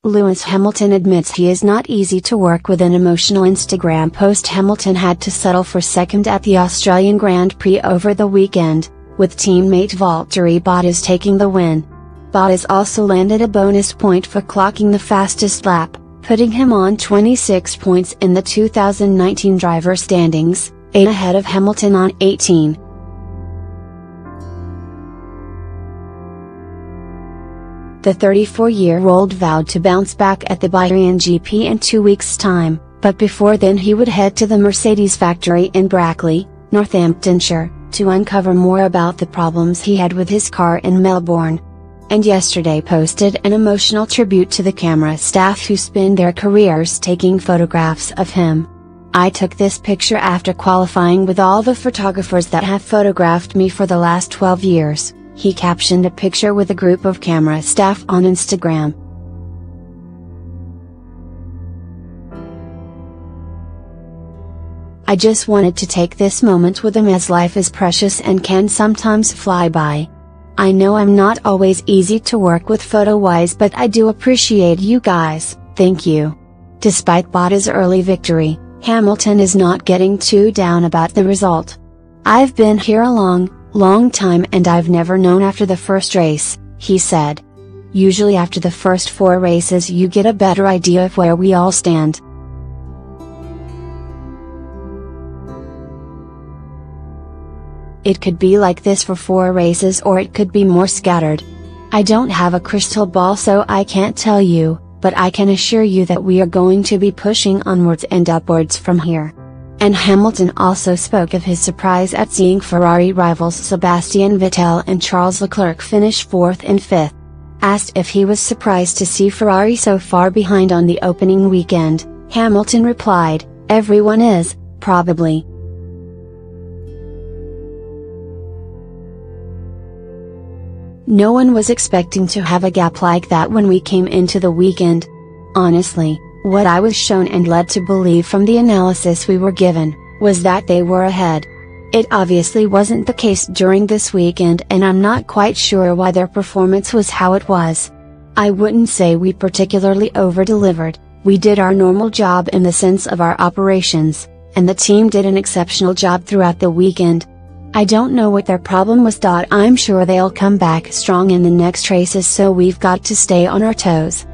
Lewis Hamilton admits he is not easy to work with. An emotional Instagram post. Hamilton had to settle for second at the Australian Grand Prix over the weekend, with teammate Valtteri Bottas taking the win. Bottas also landed a bonus point for clocking the fastest lap, putting him on 26 points in the 2019 driver standings, 8 ahead of Hamilton on 18. The 34-year-old vowed to bounce back at the Bahrain GP in 2 weeks' time, but before then he would head to the Mercedes factory in Brackley, Northamptonshire, to uncover more about the problems he had with his car in Melbourne. And yesterday posted an emotional tribute to the camera staff who spend their careers taking photographs of him. "I took this picture after qualifying with all the photographers that have photographed me for the last 12 years, he captioned a picture with a group of camera staff on Instagram. "I just wanted to take this moment with him as life is precious and can sometimes fly by. I know I'm not always easy to work with photo-wise, but I do appreciate you guys, thank you." Despite Bottas' early victory, Hamilton is not getting too down about the result. "I've been here a long time and I've never known after the first race," he said. "Usually after the first 4 races you get a better idea of where we all stand. It could be like this for 4 races or it could be more scattered. I don't have a crystal ball so I can't tell you, but I can assure you that we are going to be pushing onwards and upwards from here." And Hamilton also spoke of his surprise at seeing Ferrari rivals Sebastian Vettel and Charles Leclerc finish 4th and 5th. Asked if he was surprised to see Ferrari so far behind on the opening weekend, Hamilton replied, "Everyone is, probably. No one was expecting to have a gap like that when we came into the weekend. Honestly, what I was shown and led to believe from the analysis we were given, was that they were ahead. It obviously wasn't the case during this weekend and I'm not quite sure why their performance was how it was. I wouldn't say we particularly over-delivered, we did our normal job in the sense of our operations, and the team did an exceptional job throughout the weekend. I don't know what their problem was. I'm sure they'll come back strong in the next races, so we've got to stay on our toes."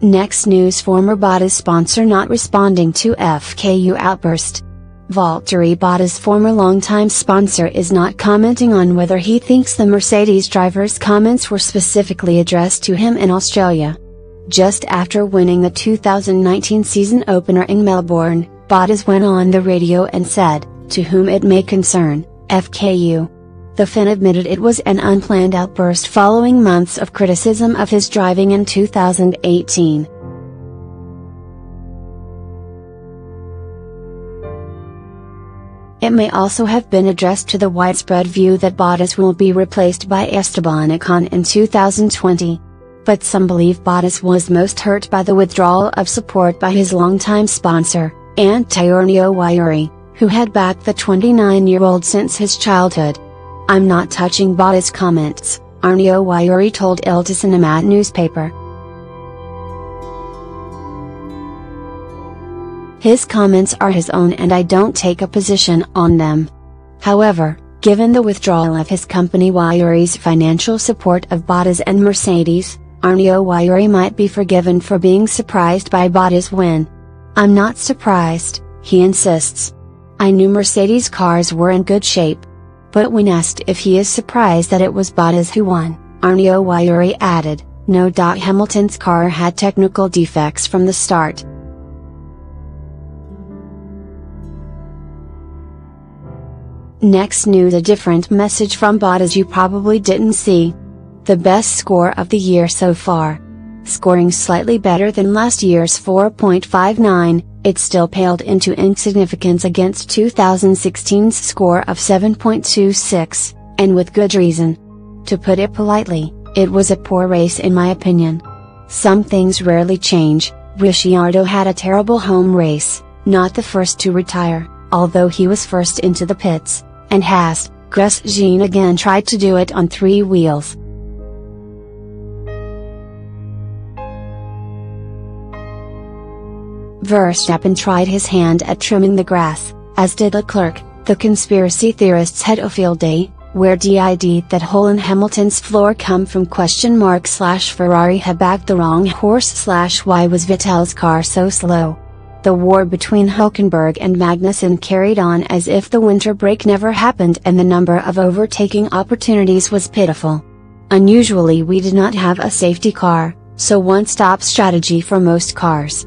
Next news. Former Bottas sponsor not responding to FKU outburst. Valtteri Bottas' former longtime sponsor is not commenting on whether he thinks the Mercedes driver's comments were specifically addressed to him in Australia. Just after winning the 2019 season opener in Melbourne, Bottas went on the radio and said, "To whom it may concern, FKU." The Finn admitted it was an unplanned outburst following months of criticism of his driving in 2018. It may also have been addressed to the widespread view that Bottas will be replaced by Esteban Ocon in 2020. But some believe Bottas was most hurt by the withdrawal of support by his longtime sponsor, Antonio Guajari, who had backed the 29-year-old since his childhood. "I'm not touching Bottas' comments," Arnaud Guajari told El Cinema newspaper. "His comments are his own and I don't take a position on them. However, given the withdrawal of his company Guajari's financial support of Bottas and Mercedes, Arnaud Guajari might be forgiven for being surprised by Bottas' win. I'm not surprised," he insists. "I knew Mercedes cars were in good shape." But when asked if he is surprised that it was Bottas who won, Arnaud Guajari added, "No. Hamilton's car had technical defects from the start." Next news. A different message from Bottas you probably didn't see. The best score of the year so far. Scoring slightly better than last year's 4.59, it still paled into insignificance against 2016's score of 7.26, and with good reason. To put it politely, it was a poor race in my opinion. Some things rarely change. Ricciardo had a terrible home race, not the first to retire, although he was first into the pits, and Haas, Grosjean again tried to do it on 3 wheels. Verstappen tried his hand at trimming the grass, as did Leclerc. The conspiracy theorists had a field day, where did that hole in Hamilton's floor come from ?Ferrari had backed the wrong horse why was Vettel's car so slow? The war between Hülkenberg and Magnussen carried on as if the winter break never happened, and the number of overtaking opportunities was pitiful. Unusually, we did not have a safety car, so one-stop strategy for most cars.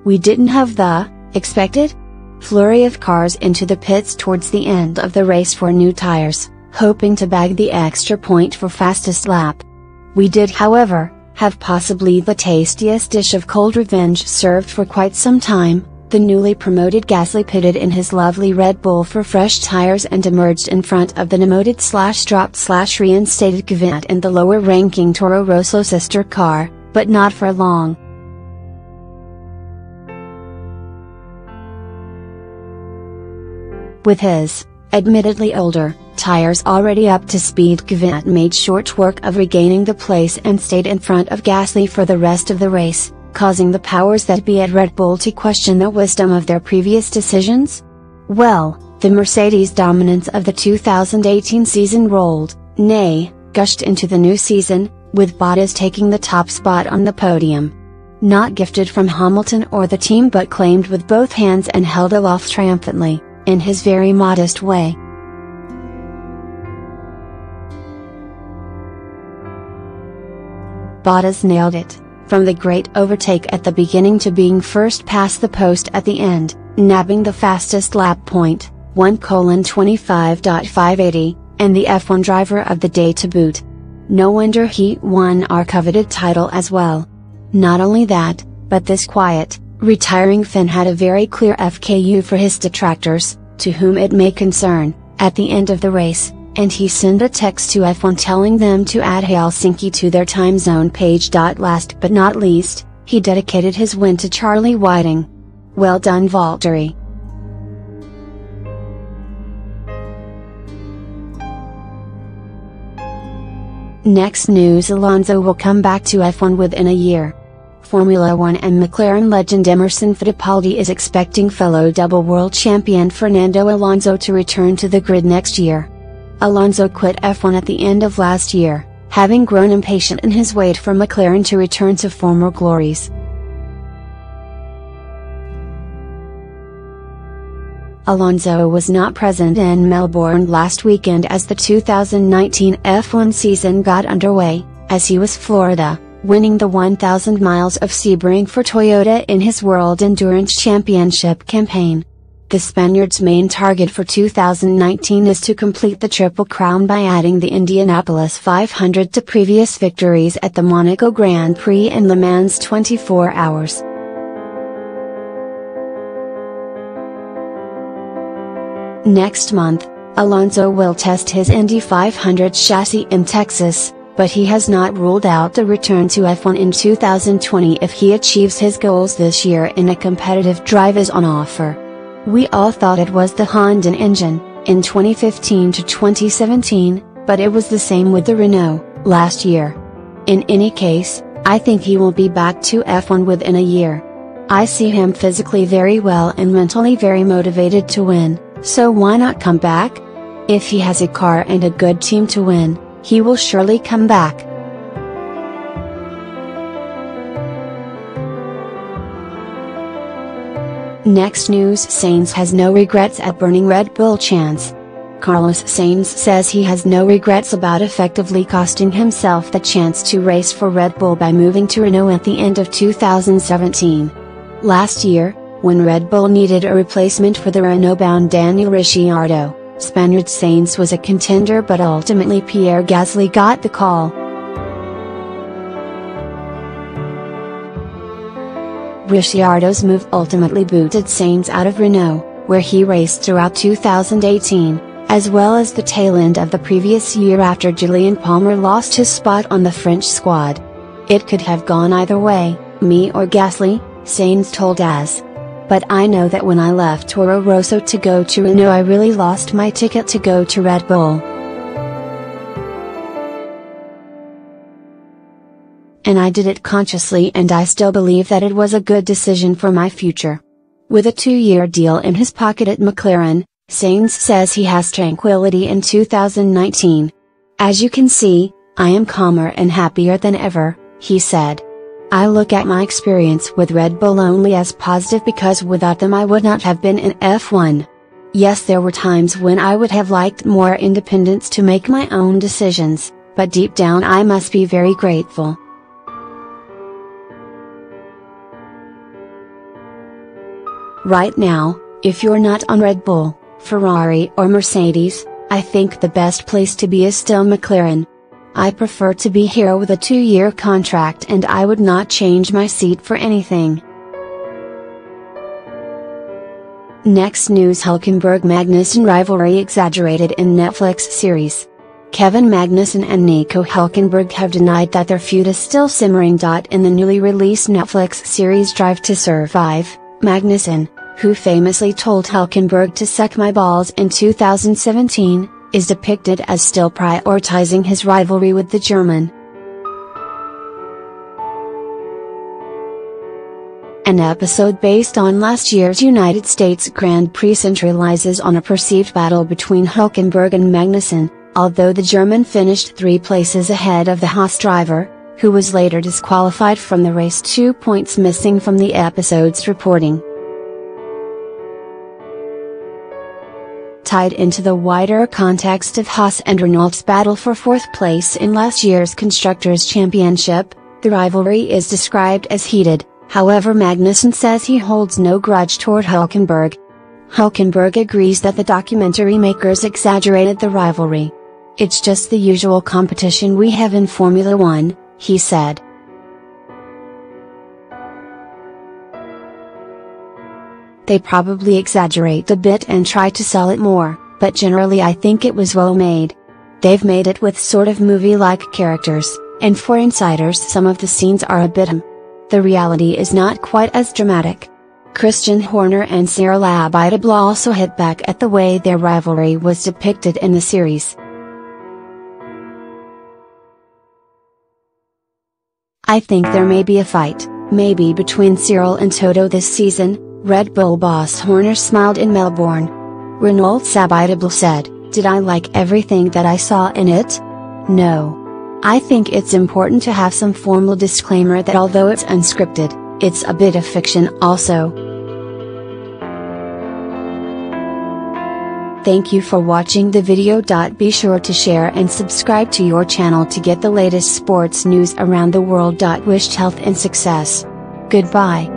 We didn't have the expected flurry of cars into the pits towards the end of the race for new tires, hoping to bag the extra point for fastest lap. We did, however, have possibly the tastiest dish of cold revenge served for quite some time. The newly promoted Gasly pitted in his lovely Red Bull for fresh tires and emerged in front of the demoted/dropped/reinstated Kvyat and the lower-ranking Toro Rosso sister car, but not for long. With his, admittedly older, tires already up to speed, Kvyat made short work of regaining the place and stayed in front of Gasly for the rest of the race, causing the powers that be at Red Bull to question the wisdom of their previous decisions? Well, the Mercedes' dominance of the 2018 season gushed into the new season, with Bottas taking the top spot on the podium. Not gifted from Hamilton or the team, but claimed with both hands and held aloft triumphantly, in his very modest way. Bottas nailed it, from the great overtake at the beginning to being first past the post at the end, nabbing the fastest lap point, 1:25.580, and the F1 driver of the day to boot. No wonder he won our coveted title as well. Not only that, but this quiet, retiring Finn had a very clear FKU for his detractors, to whom it may concern, at the end of the race, and he sent a text to F1 telling them to add Helsinki to their time zone page. Last but not least, he dedicated his win to Charlie Whiting. Well done, Valtteri. Next news: Alonso will come back to F1 within a year. Formula One and McLaren legend Emerson Fittipaldi is expecting fellow double world champion Fernando Alonso to return to the grid next year. Alonso quit F1 at the end of last year, having grown impatient in his wait for McLaren to return to former glories. Alonso was not present in Melbourne last weekend as the 2019 F1 season got underway, as he was Florida, winning the 1,000 miles of Sebring for Toyota in his World Endurance Championship campaign. The Spaniard's main target for 2019 is to complete the Triple Crown by adding the Indianapolis 500 to previous victories at the Monaco Grand Prix and Le Mans 24 Hours. Next month, Alonso will test his Indy 500 chassis in Texas, but he has not ruled out the return to F1 in 2020 if he achieves his goals this year in a competitive drive is on offer. We all thought it was the Honda engine, in 2015 to 2017, but it was the same with the Renault, last year. In any case, I think he will be back to F1 within a year. I see him physically very well and mentally very motivated to win, so why not come back? If he has a car and a good team to win, he will surely come back. Next news: Sainz has no regrets at burning Red Bull chance. Carlos Sainz says he has no regrets about effectively costing himself the chance to race for Red Bull by moving to Renault at the end of 2017. Last year, when Red Bull needed a replacement for the Renault-bound Daniel Ricciardo, Spaniard Sainz was a contender, but ultimately Pierre Gasly got the call. Ricciardo's move ultimately booted Sainz out of Renault, where he raced throughout 2018, as well as the tail end of the previous year after Julian Palmer lost his spot on the French squad. It could have gone either way, me or Gasly, Sainz told AS. But I know that when I left Toro Rosso to go to Renault, I really lost my ticket to go to Red Bull. And I did it consciously, and I still believe that it was a good decision for my future. With a 2-year deal in his pocket at McLaren, Sainz says he has tranquility in 2019. As you can see, I am calmer and happier than ever, he said. I look at my experience with Red Bull only as positive because without them I would not have been in F1. Yes, there were times when I would have liked more independence to make my own decisions, but deep down I must be very grateful. Right now, if you're not on Red Bull, Ferrari or Mercedes, I think the best place to be is still McLaren. I prefer to be here with a 2-year contract, and I would not change my seat for anything. Next news: Hülkenberg-Magnussen rivalry exaggerated in Netflix series. Kevin Magnussen and Nico Hülkenberg have denied that their feud is still simmering. In the newly released Netflix series Drive to Survive, Magnussen, who famously told Hülkenberg to suck my balls in 2017, is depicted as still prioritizing his rivalry with the German. An episode based on last year's United States Grand Prix centralizes on a perceived battle between Hülkenberg and Magnussen, although the German finished 3 places ahead of the Haas driver, who was later disqualified from the race. 2 points missing from the episode's reporting. Tied into the wider context of Haas and Renault's battle for 4th place in last year's Constructors' Championship, the rivalry is described as heated. However, Magnussen says he holds no grudge toward Hülkenberg. Hülkenberg agrees that the documentary makers exaggerated the rivalry. "It's just the usual competition we have in Formula One," he said. "They probably exaggerate a bit and try to sell it more, but generally I think it was well made. They've made it with sort of movie-like characters, and for insiders some of the scenes are a bit the reality is not quite as dramatic." Christian Horner and Cyril Abiteboul also hit back at the way their rivalry was depicted in the series. "I think there may be a fight, maybe between Cyril and Toto this season," Red Bull boss Horner smiled in Melbourne. Renault's Abiteboul said, "Did I like everything that I saw in it? No. I think it's important to have some formal disclaimer that although it's unscripted, it's a bit of fiction also." Thank you for watching the video. Be sure to share and subscribe to your channel to get the latest sports news around the world. Wished health and success. Goodbye.